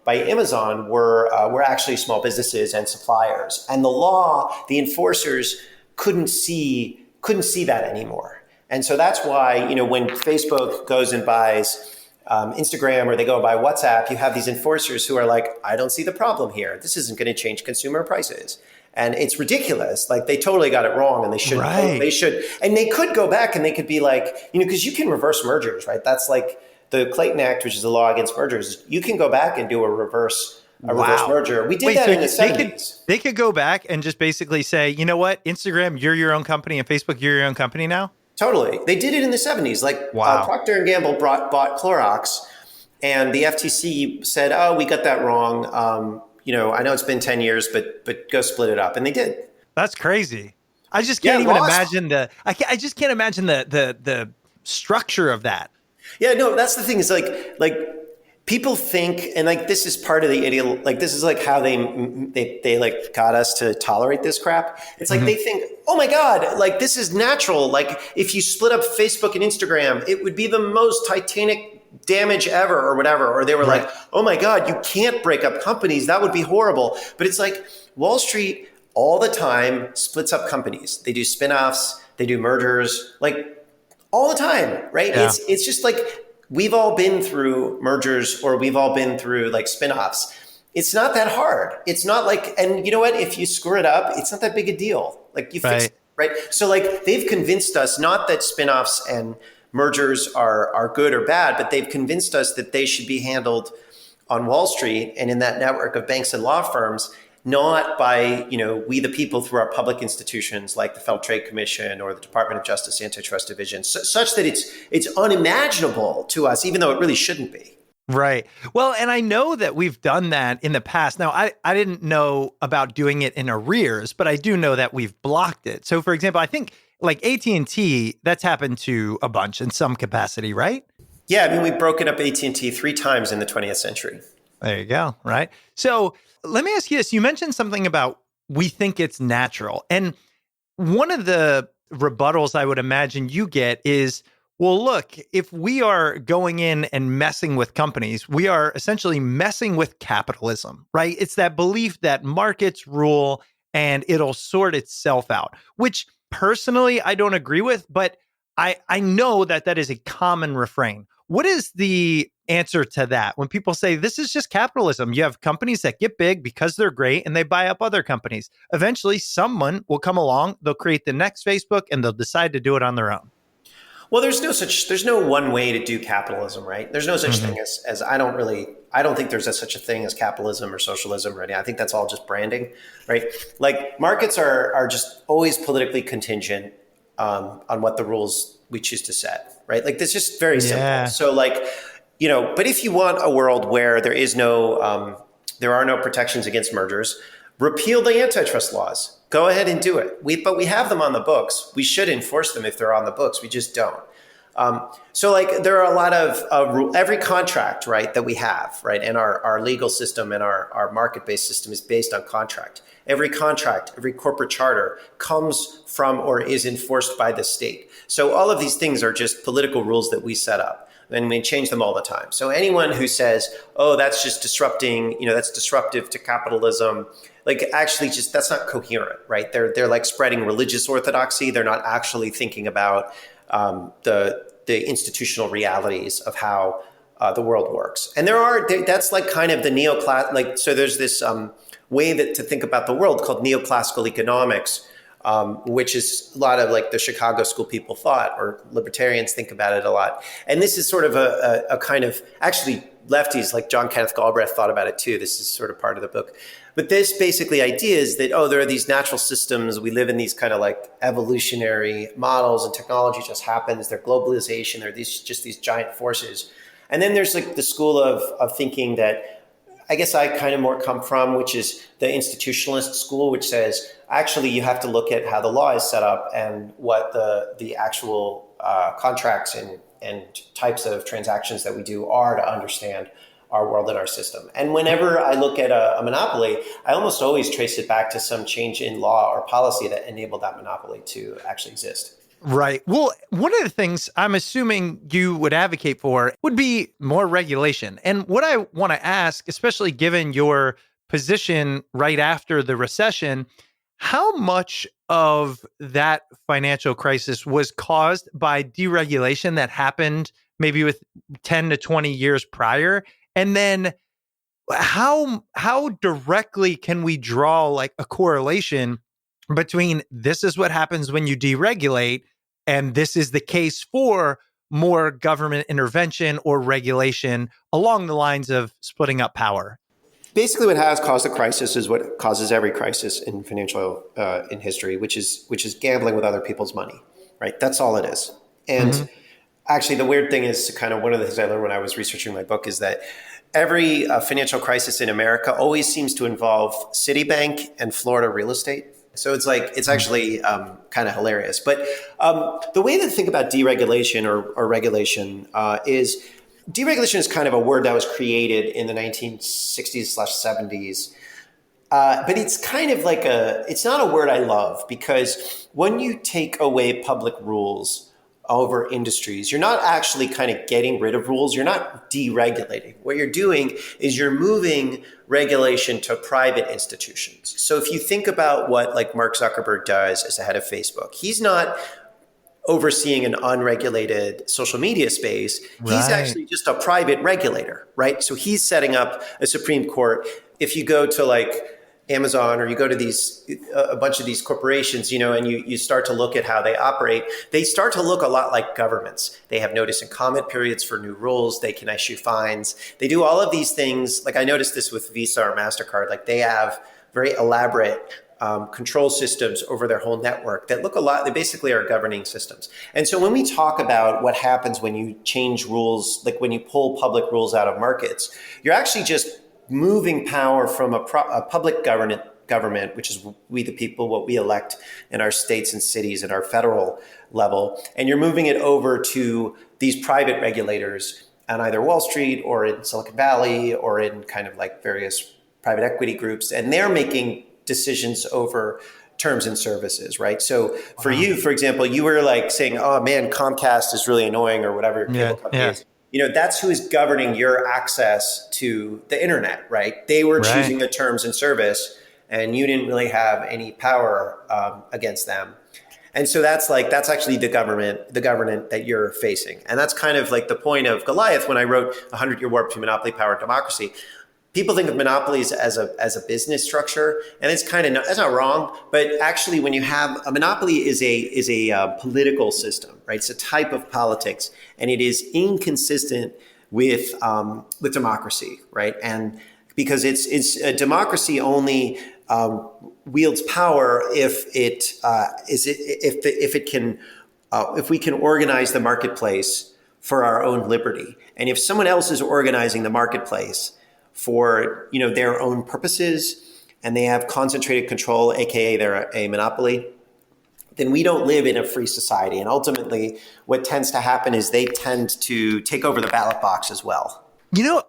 by Amazon were actually small businesses and suppliers. And the enforcers couldn't see that anymore. And so that's why, when Facebook goes and buys Instagram, or they go buy WhatsApp, you have these enforcers who are like, I don't see the problem here. This isn't going to change consumer prices. And it's ridiculous. Like, they totally got it wrong, and they should. Right. They should. And they could go back and they could be like, because you can reverse mergers, right? That's like the Clayton Act, which is the law against mergers. You can go back and do a reverse merger. We did that in the 70s. They could go back and just basically say, you know what, Instagram, you're your own company, and Facebook, you're your own company now? Totally. They did it in the 70s. Like Procter & Gamble bought Clorox, and the FTC said, oh, we got that wrong. I know it's been 10 years, but go split it up. And they did. That's crazy. I just can't even imagine I just can't imagine the structure of that. Yeah, no, that's the thing is like people think, and like this is part of the this is like how they like got us to tolerate this crap. It's like they think, oh my God, like this is natural. Like if you split up Facebook and Instagram, it would be the most titanic damage ever or whatever. Or they were like, oh my God, you can't break up companies. That would be horrible. But it's like Wall Street all the time splits up companies. They do spinoffs, they do mergers, like all the time, right? Yeah. It's just like, we've all been through mergers, or we've all been through like spinoffs. It's not that hard. It's not like, and you know what? If you screw it up, it's not that big a deal. Like you fix it, right? So like they've convinced us not that spinoffs and mergers are good or bad, but they've convinced us that they should be handled on Wall Street and in that network of banks and law firms, not by, we the people through our public institutions like the Federal Trade Commission or the Department of Justice Antitrust Division, such that it's unimaginable to us, even though it really shouldn't be. Right. Well, and I know that we've done that in the past. Now, I didn't know about doing it in arrears, but I do know that we've blocked it. So, for example, I think like AT&T, that's happened to a bunch in some capacity, right? Yeah, I mean, we've broken up AT&T 3 times in the 20th century. There you go, right? So let me ask you this. You mentioned something about we think it's natural. And one of the rebuttals I would imagine you get is, well, look, if we are going in and messing with companies, we are essentially messing with capitalism, right? It's that belief that markets rule and it'll sort itself out, which personally I don't agree with, but I know that is a common refrain. What is the answer to that? When people say this is just capitalism, you have companies that get big because they're great and they buy up other companies. Eventually, someone will come along, they'll create the next Facebook and they'll decide to do it on their own. Well, there's no one way to do capitalism, right? There's no such thing as I don't think there's such a thing as capitalism or socialism or anything. I think that's all just branding, right? Like markets are just always politically contingent on what the rules we choose to set, right? Like that's just very simple. So like, but if you want a world where there are no protections against mergers, repeal the antitrust laws. Go ahead and do it. But we have them on the books. We should enforce them if they're on the books. We just don't. So like there are a lot of every contract, right, that we have, right, and our legal system and our market-based system is based on contract. Every contract, every corporate charter comes from or is enforced by the state. So all of these things are just political rules that we set up. And we change them all the time. So anyone who says, oh, that's just disrupting, that's disruptive to capitalism, like actually just that's not coherent, right? They're like spreading religious orthodoxy. They're not actually thinking about the institutional realities of how the world works. And that's like kind of the neoclass, like, so there's this way to think about the world called Neoclassical Economics, which is a lot of like the Chicago school people thought, or libertarians think about it a lot. And this is sort of a kind of, actually lefties like John Kenneth Galbraith thought about it too. This is sort of part of the book. But this basically idea is that, there are these natural systems. We live in these kind of like evolutionary models and technology just happens. They're globalization. They're these giant forces. And then there's like the school of thinking that I guess I kind of more come from, which is the institutionalist school, which says, actually, you have to look at how the law is set up and what the actual contracts and types of transactions that we do are to understand our world and our system. And whenever I look at a monopoly, I almost always trace it back to some change in law or policy that enabled that monopoly to actually exist. Right. Well, one of the things I'm assuming you would advocate for would be more regulation. And what I want to ask, especially given your position right after the recession, how much of that financial crisis was caused by deregulation that happened maybe with 10 to 20 years prior? And then how directly can we draw like a correlation between this is what happens when you deregulate and this is the case for more government intervention or regulation along the lines of splitting up power? Basically, what has caused a crisis is what causes every crisis in financial in history, which is gambling with other people's money, right? That's all it is. And actually, the weird thing is kind of one of the things I learned when I was researching my book is that every financial crisis in America always seems to involve Citibank and Florida real estate. So it's actually kind of hilarious. But the way to think about deregulation or regulation is deregulation is kind of a word that was created in the 1960s/70s. But it's kind of like it's not a word I love, because when you take away public rules over industries, you're not actually kind of getting rid of rules. You're not deregulating. What you're doing is you're moving regulation to private institutions. So if you think about what like Mark Zuckerberg does as the head of Facebook, he's not overseeing an unregulated social media space. He's actually just a private regulator, right? So he's setting up a Supreme Court if you go to like Amazon, or you go to a bunch of these corporations, and you start to look at how they operate, they start to look a lot like governments. They have notice and comment periods for new rules. They can issue fines. They do all of these things. Like I noticed this with Visa or MasterCard, like they have very elaborate control systems over their whole network that look a lot, they basically are governing systems. And so when we talk about what happens when you change rules, like when you pull public rules out of markets, you're actually just moving power from a public government, which is we the people, what we elect in our states and cities at our federal level, and you're moving it over to these private regulators on either Wall Street or in Silicon Valley or in kind of like various private equity groups, and they're making decisions over terms and services, right? So for you, for example, you were like saying, oh man, Comcast is really annoying or whatever your cable company is. That's who is governing your access to the internet, right? They were choosing the terms and service, and you didn't really have any power against them. And so that's actually the government that you're facing. And that's kind of like the point of Goliath when I wrote 100-Year War Between Monopoly Power and Democracy. People think of monopolies as a business structure, and it's that's not wrong. But actually, when you have a monopoly, is a political system, right? It's a type of politics, and it is inconsistent with democracy, right? And because it's a democracy only wields power if we can organize the marketplace for our own liberty, and if someone else is organizing the marketplace for their own purposes, and they have concentrated control, aka they're a monopoly, then we don't live in a free society. And ultimately, what tends to happen is they tend to take over the ballot box as well.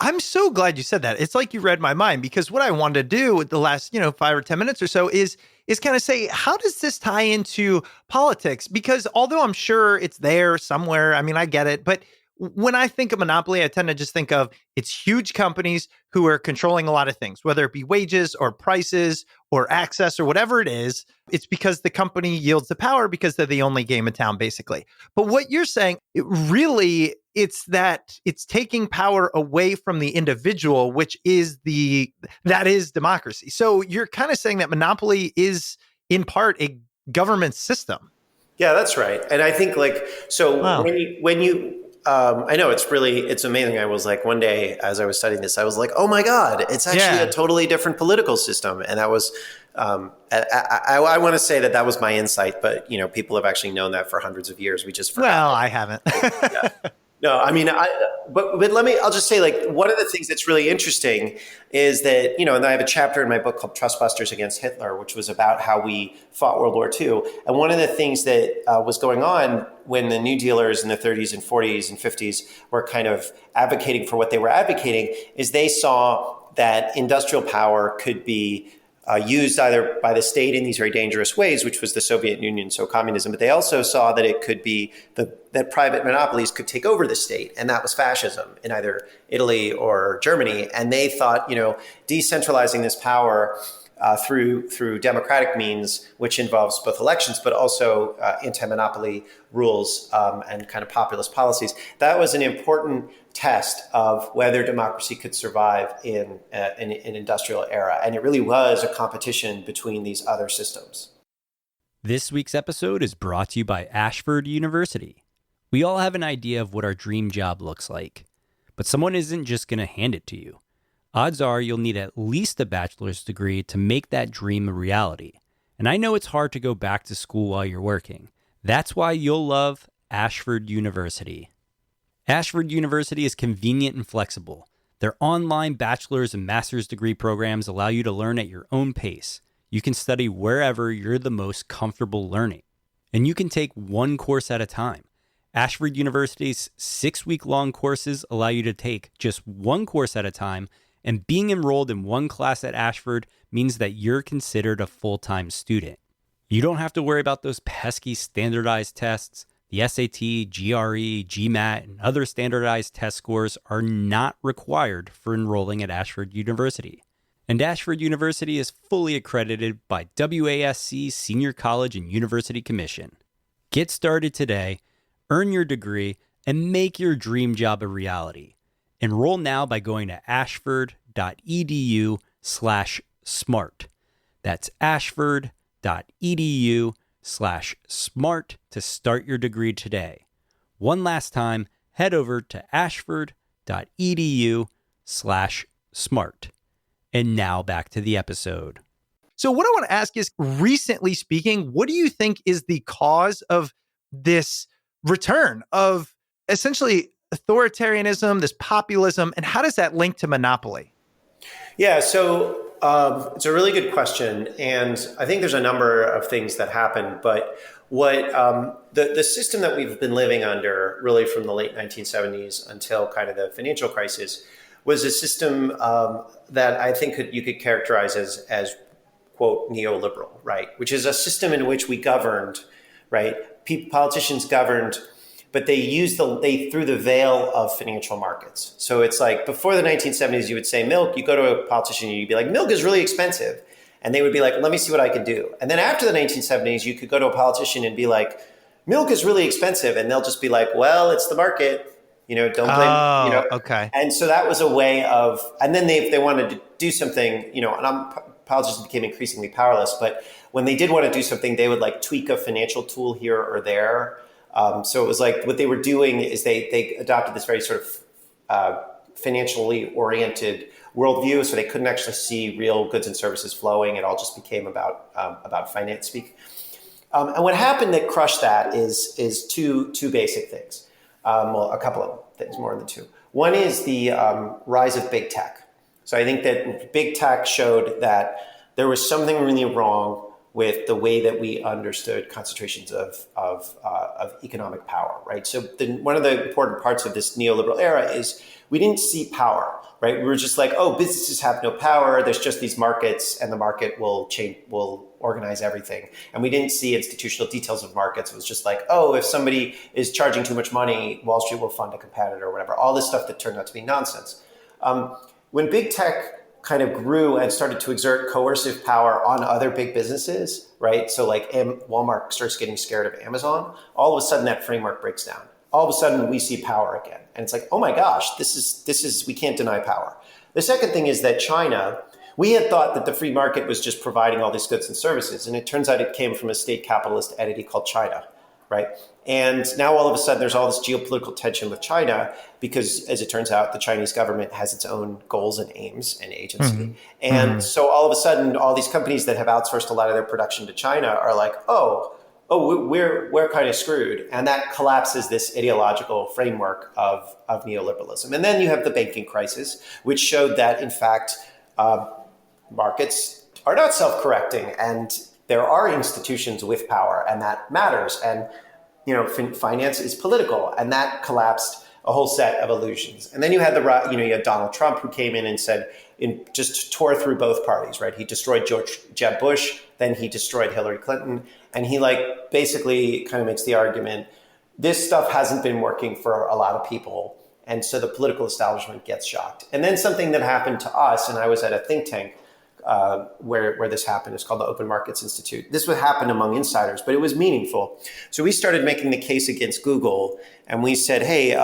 I'm so glad you said that. It's like you read my mind, because what I wanted to do with the last 5 or 10 minutes or so is kind of say, how does this tie into politics? Because although I'm sure it's there somewhere, I mean, I get it, but when I think of monopoly, I tend to just think of it's huge companies who are controlling a lot of things, whether it be wages or prices or access or whatever it is. It's because the company yields the power because they're the only game in town, basically. But what you're saying, it's that it's taking power away from the individual, which is that is democracy. So you're kind of saying that monopoly is in part a government system. Yeah, that's right. And I think Wow. when you I know it's amazing. I was like, one day as I was studying this, I was like, oh my God, it's actually a totally different political system. And that was, I want to say that was my insight, but people have actually known that for hundreds of years. We just forgot. Well, I haven't. Yeah. No, I mean, but I'll just say, like, one of the things that's really interesting is that, and I have a chapter in my book called Trustbusters Against Hitler, which was about how we fought World War II. And one of the things that was going on when the New Dealers in the 30s and 40s and 50s were kind of advocating for what they were advocating is they saw that industrial power could be used either by the state in these very dangerous ways, which was the Soviet Union, so communism, but they also saw that it could be that private monopolies could take over the state, and that was fascism in either Italy or Germany. And they thought, decentralizing this power through democratic means, which involves both elections, but also anti-monopoly rules and kind of populist policies. That was an important test of whether democracy could survive in an industrial era. And it really was a competition between these other systems. This week's episode is brought to you by Ashford University. We all have an idea of what our dream job looks like, but someone isn't just going to hand it to you. Odds are you'll need at least a bachelor's degree to make that dream a reality. And I know it's hard to go back to school while you're working. That's why you'll love Ashford University. Ashford University is convenient and flexible. Their online bachelor's and master's degree programs allow you to learn at your own pace. You can study wherever you're the most comfortable learning. And you can take one course at a time. Ashford University's 6-week-long courses allow you to take just one course at a time, and being enrolled in one class at Ashford means that you're considered a full-time student. You don't have to worry about those pesky standardized tests. The SAT, GRE, GMAT, and other standardized test scores are not required for enrolling at Ashford University. And Ashford University is fully accredited by WASC Senior College and University Commission. Get started today, earn your degree, and make your dream job a reality. Enroll now by going to ashford.edu/ ashford.edu/smart. That's ashford.edu/smart to start your degree today. One last time, head over to ashford.edu/smart. And now back to the episode. So what I want to ask is, recently speaking, what do you think is the cause of this return of essentially authoritarianism, this populism, and how does that link to monopoly? Yeah, so it's a really good question, and I think there's a number of things that happen. But what the system that we've been living under, really from the late 1970s until kind of the financial crisis, was a system that I think you could characterize as quote neoliberal, right? Which is a system in which we governed, right? Politicians governed, but they threw the veil of financial markets. So it's like before the 1970s, you would say milk, you go to a politician, you'd be like, milk is really expensive. And they would be like, let me see what I can do. And then after the 1970s, you could go to a politician and be like, milk is really expensive. And they'll just be like, well, it's the market. Don't blame, Okay. And so that was a way of, and then they wanted to do something, and politicians became increasingly powerless, but when they did want to do something, they would like tweak a financial tool here or there. So it was like what they were doing is they adopted this very sort of financially oriented worldview, so they couldn't actually see real goods and services flowing. It all just became about finance speak. And what happened that crushed that is two basic things. Well, a couple of things, more than two. One is the rise of big tech. So I think that big tech showed that there was something really wrong with the way that we understood concentrations of economic power, right? So one of the important parts of this neoliberal era is we didn't see power, right? We were just like, oh, businesses have no power. There's just these markets, and the market will organize everything. And we didn't see institutional details of markets. It was just like, oh, if somebody is charging too much money, Wall Street will fund a competitor or whatever. All this stuff that turned out to be nonsense. When big tech kind of grew and started to exert coercive power on other big businesses, right? So like Walmart starts getting scared of Amazon. All of a sudden that framework breaks down. All of a sudden we see power again. And it's like, oh my gosh, this is, we can't deny power. The second thing is that China, we had thought that the free market was just providing all these goods and services. And it turns out it came from a state capitalist entity called China, right? And now all of a sudden there's all this geopolitical tension with China because, as it turns out, the Chinese government has its own goals and aims and agency. Mm-hmm. And so all of a sudden, all these companies that have outsourced a lot of their production to China are like, oh, we're kind of screwed. And that collapses this ideological framework of neoliberalism. And then you have the banking crisis, which showed that, in fact, markets are not self-correcting and there are institutions with power, and that matters. And finance is political, and that collapsed a whole set of illusions. And then you had you had Donald Trump, who came in and just tore through both parties, right? He destroyed Jeb Bush, then he destroyed Hillary Clinton, and he basically kind of makes the argument, this stuff hasn't been working for a lot of people, and so the political establishment gets shocked. And then something that happened to us, and I was at a think tank where this happened. It's called the Open Markets Institute. This would happen among insiders, but it was meaningful. So we started making the case against Google, and we said, hey,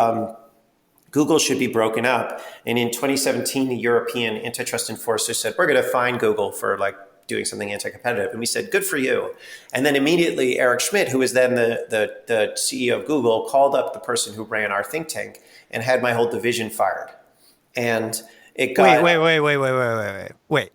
Google should be broken up. And in 2017, the European antitrust enforcer said, we're going to fine Google for doing something anti-competitive. And we said, good for you. And then immediately Eric Schmidt, who was then the CEO of Google, called up the person who ran our think tank and had my whole division fired. And it got... Wait.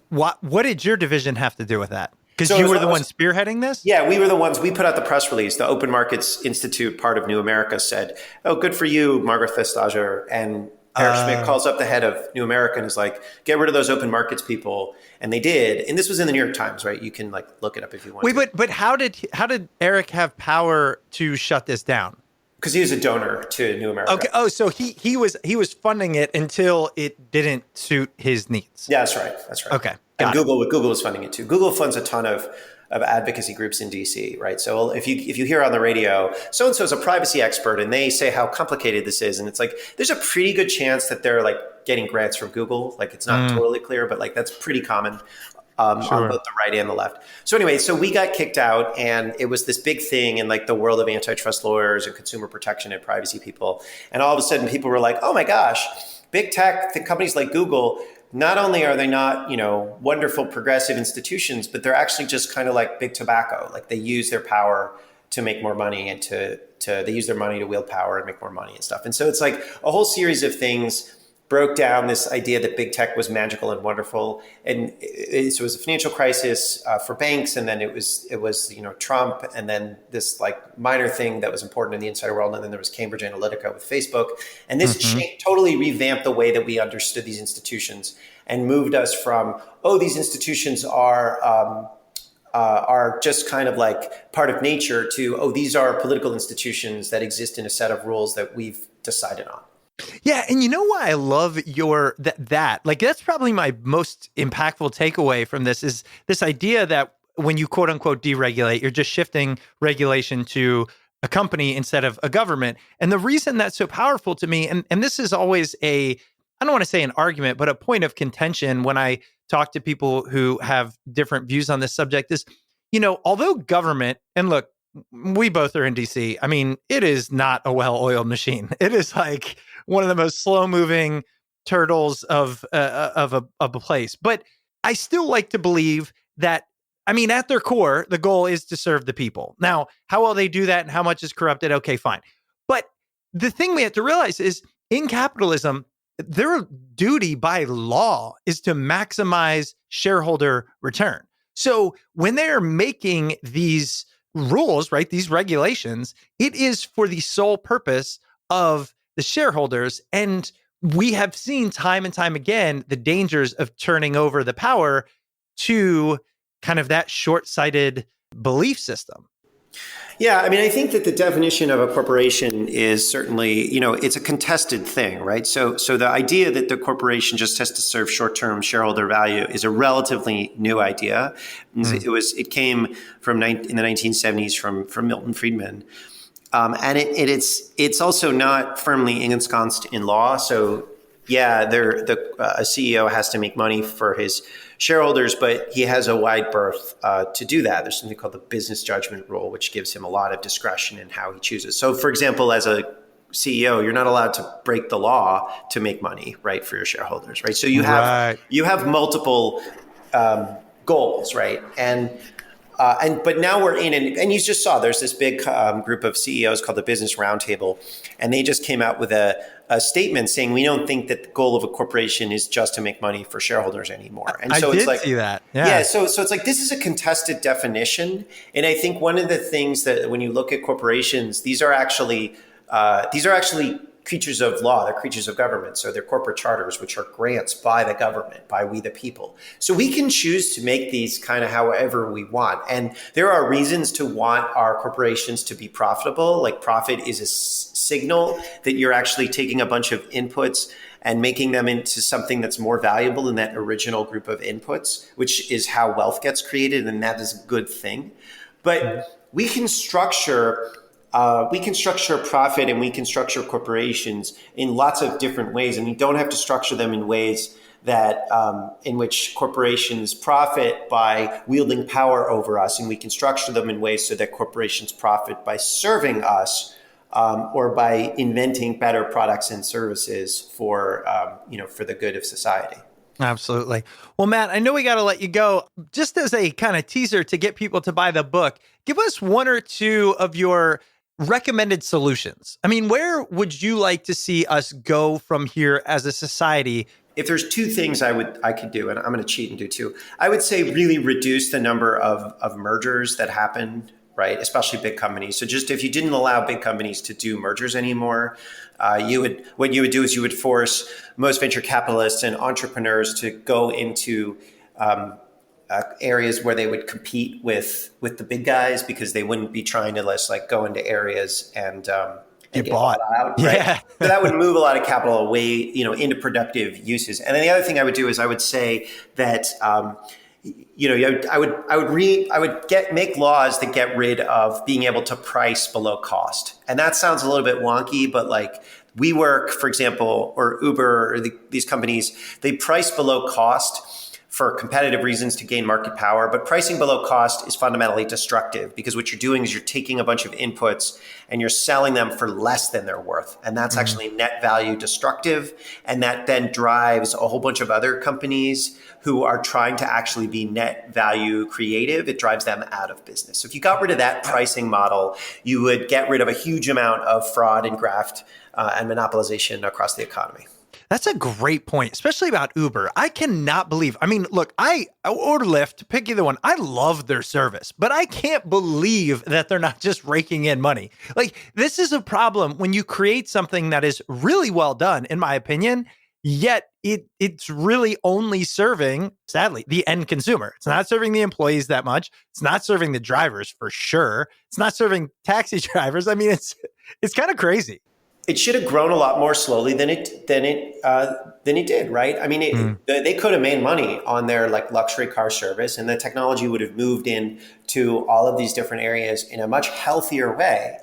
What did your division have to do with that? Because you were the one spearheading this? Yeah, we were the ones. We put out the press release. The Open Markets Institute, part of New America, said, oh, good for you, Margaret Vestager. And Eric Schmidt calls up the head of New America and is like, get rid of those open markets people. And they did. And this was in the New York Times, right? You can look it up if you want. Wait, but how did Eric have power to shut this down? Because he was a donor to New America. Okay. Oh, so he was funding it until it didn't suit his needs. Yeah, that's right. Okay. And Google was funding it too. Google funds a ton of advocacy groups in DC, right? So if you hear on the radio, so-and-so is a privacy expert and they say how complicated this is, and it's like, there's a pretty good chance that they're getting grants from Google. It's not totally clear, but that's pretty common. On both the right and the left. So anyway, so we got kicked out, and it was this big thing in the world of antitrust lawyers and consumer protection and privacy people. And all of a sudden people were like, oh my gosh, big tech companies like Google, not only are they not, wonderful progressive institutions, but they're actually just kind of like big tobacco. Like they use their power to make more money and they use their money to wield power and make more money and stuff. And so it's like a whole series of things broke down this idea that big tech was magical and wonderful. And it was a financial crisis for banks. And then it was Trump, and then this like minor thing that was important in the insider world. And then there was Cambridge Analytica with Facebook. And this totally revamped the way that we understood these institutions and moved us from, these institutions are just kind of like part of nature to, these are political institutions that exist in a set of rules that we've decided on. Yeah, and you know why I love your that like that's probably my most impactful takeaway from this is this idea that when you quote unquote deregulate, you're just shifting regulation to a company instead of a government. And the reason that's so powerful to me, and this is always I don't want to say an argument, but a point of contention when I talk to people who have different views on this subject is, although government, and look, we both are in DC. I mean, it is not a well-oiled machine. It is like one of the most slow-moving turtles of a place. But I still like to believe that, at their core, the goal is to serve the people. Now, how well they do that and how much is corrupted, okay, fine. But the thing we have to realize is in capitalism, their duty by law is to maximize shareholder return. So when they're making these rules, right, these regulations, it is for the sole purpose of the shareholders. And we have seen time and time again the dangers of turning over the power to kind of that short-sighted belief system. Yeah, I think that the definition of a corporation is certainly, it's a contested thing, right? So the idea that the corporation just has to serve short-term shareholder value is a relatively new idea. It came in the 1970s from Milton Friedman, and it's also not firmly ensconced in law. So yeah, a CEO has to make money for his shareholders, but he has a wide berth to do that. There's something called the business judgment rule, which gives him a lot of discretion in how he chooses. So, for example, as a CEO, you're not allowed to break the law to make money, right, for your shareholders, right? So you have multiple goals, right? But now we're in, and you just saw there's this big group of CEOs called the Business Roundtable, and they just came out with a statement saying we don't think that the goal of a corporation is just to make money for shareholders anymore. And so it's like, see that. Yeah. So it's like this is a contested definition, and I think one of the things that when you look at corporations, these are actually creatures of law. They're creatures of government. So they're corporate charters, which are grants by the government, by we the people. So we can choose to make these kind of however we want. And there are reasons to want our corporations to be profitable. Like profit is a signal that you're actually taking a bunch of inputs and making them into something that's more valuable than that original group of inputs, which is how wealth gets created. And that is a good thing. But we can structure profit and we can structure corporations in lots of different ways, and we don't have to structure them in ways that in which corporations profit by wielding power over us, and we can structure them in ways so that corporations profit by serving us or by inventing better products and services for the good of society. Absolutely. Well, Matt, I know we got to let you go. Just as a kind of teaser to get people to buy the book, give us one or two of your recommended solutions. Where would you like to see us go from here as a society? If there's two things I could do, and I'm going to cheat and do two, I would say really reduce the number of mergers that happen, right? Especially big companies. So just if you didn't allow big companies to do mergers anymore, what you would do is you would force most venture capitalists and entrepreneurs to go into areas where they would compete with the big guys, because they wouldn't be trying to go into areas and get bought out. Right? Yeah. So that would move a lot of capital away, into productive uses. And then the other thing I would do is I would say that I would make laws that get rid of being able to price below cost. And that sounds a little bit wonky, but WeWork, for example, or Uber, or these companies, they price below cost for competitive reasons to gain market power. But pricing below cost is fundamentally destructive because what you're doing is you're taking a bunch of inputs and you're selling them for less than they're worth. And that's actually net value destructive. And that then drives a whole bunch of other companies who are trying to actually be net value creative. It drives them out of business. So if you got rid of that pricing model, you would get rid of a huge amount of fraud and graft and monopolization across the economy. That's a great point, especially about Uber. I cannot believe, I mean, look, or Lyft, pick either one. I love their service, but I can't believe that they're not just raking in money. Like, this is a problem when you create something that is really well done, in my opinion, yet it's really only serving, sadly, the end consumer. It's not serving the employees that much. It's not serving the drivers for sure. It's not serving taxi drivers. I mean, it's kind of crazy. It should have grown a lot more slowly than it did, right? I mean, they could have made money on their like luxury car service, and the technology would have moved into all of these different areas in a much healthier way.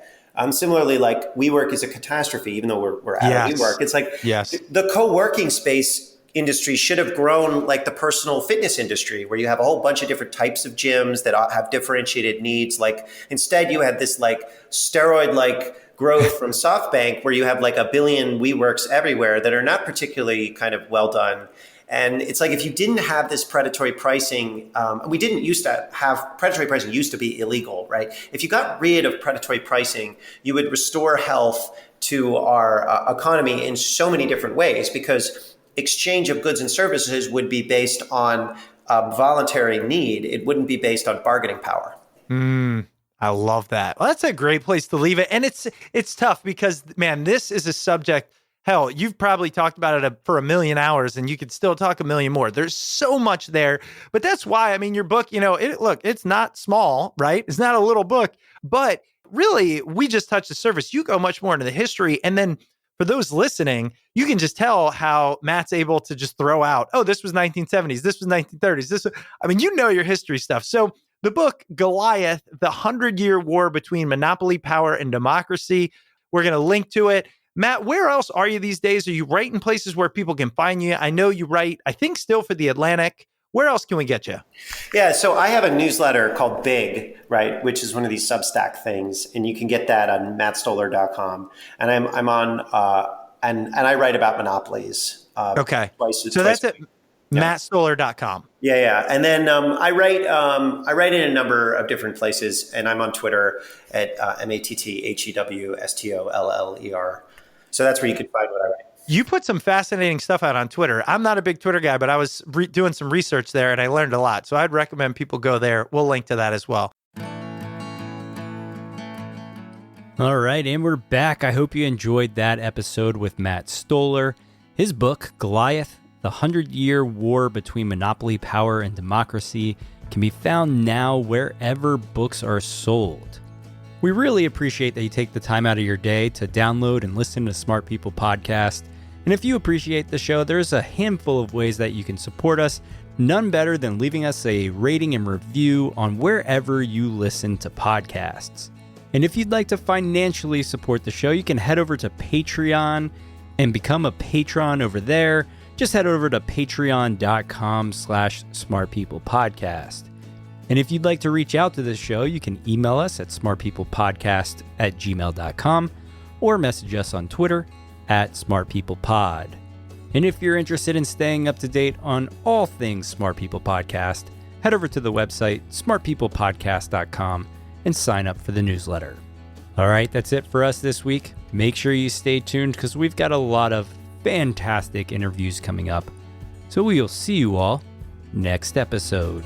Similarly, like WeWork is a catastrophe, even though we're out of WeWork. It's like the co-working space industry should have grown like the personal fitness industry, where you have a whole bunch of different types of gyms that have differentiated needs. Like instead, you had this like steroid-like growth from SoftBank, where you have like a billion WeWorks everywhere that are not particularly kind of well done. And it's like, if you didn't have this predatory pricing, we didn't used to have predatory pricing used to be illegal, right? If you got rid of predatory pricing, you would restore health to our economy in so many different ways, because exchange of goods and services would be based on voluntary need. It wouldn't be based on bargaining power. I love that. Well, that's a great place to leave it. And it's tough because, man, this is a subject, hell, you've probably talked about it for a million hours and you could still talk a million more. There's so much there. But that's why, I mean, your book, it's not small, right? It's not a little book, but really, we just touched the surface. You go much more into the history. And then for those listening, you can just tell how Matt's able to just throw out, oh, this was 1970s, this was 1930s. Your history stuff. So the book, Goliath, the 100-Year War Between Monopoly Power and Democracy. We're going to link to it. Matt, where else are you these days? Are you writing places where people can find you? I know you write, I think, still for The Atlantic. Where else can we get you? Yeah, so I have a newsletter called Big, right, which is one of these Substack things, and you can get that on mattstoller.com. And I'm on, and I write about monopolies. Okay, twice that's at mattstoller.com. Yeah. And then I write in a number of different places, and I'm on Twitter at MATTHEWSTOLLER. So that's where you can find what I write. You put some fascinating stuff out on Twitter. I'm not a big Twitter guy, but I was doing some research there and I learned a lot. So I'd recommend people go there. We'll link to that as well. All right, and we're back. I hope you enjoyed that episode with Matt Stoller. His book, Goliath, The 100-Year War Between Monopoly Power and Democracy, can be found now wherever books are sold. We really appreciate that you take the time out of your day to download and listen to Smart People Podcast. And if you appreciate the show, there's a handful of ways that you can support us. None better than leaving us a rating and review on wherever you listen to podcasts. And if you'd like to financially support the show, you can head over to Patreon and become a patron over there. Just head over to patreon.com/smartpeoplepodcast. And if you'd like to reach out to this show, you can email us at smartpeoplepodcast@gmail.com or message us on Twitter @smartpeoplepod. And if you're interested in staying up to date on all things Smart People Podcast, head over to the website smartpeoplepodcast.com and sign up for the newsletter. All right, that's it for us this week. Make sure you stay tuned because we've got a lot of fantastic interviews coming up. So we'll see you all next episode.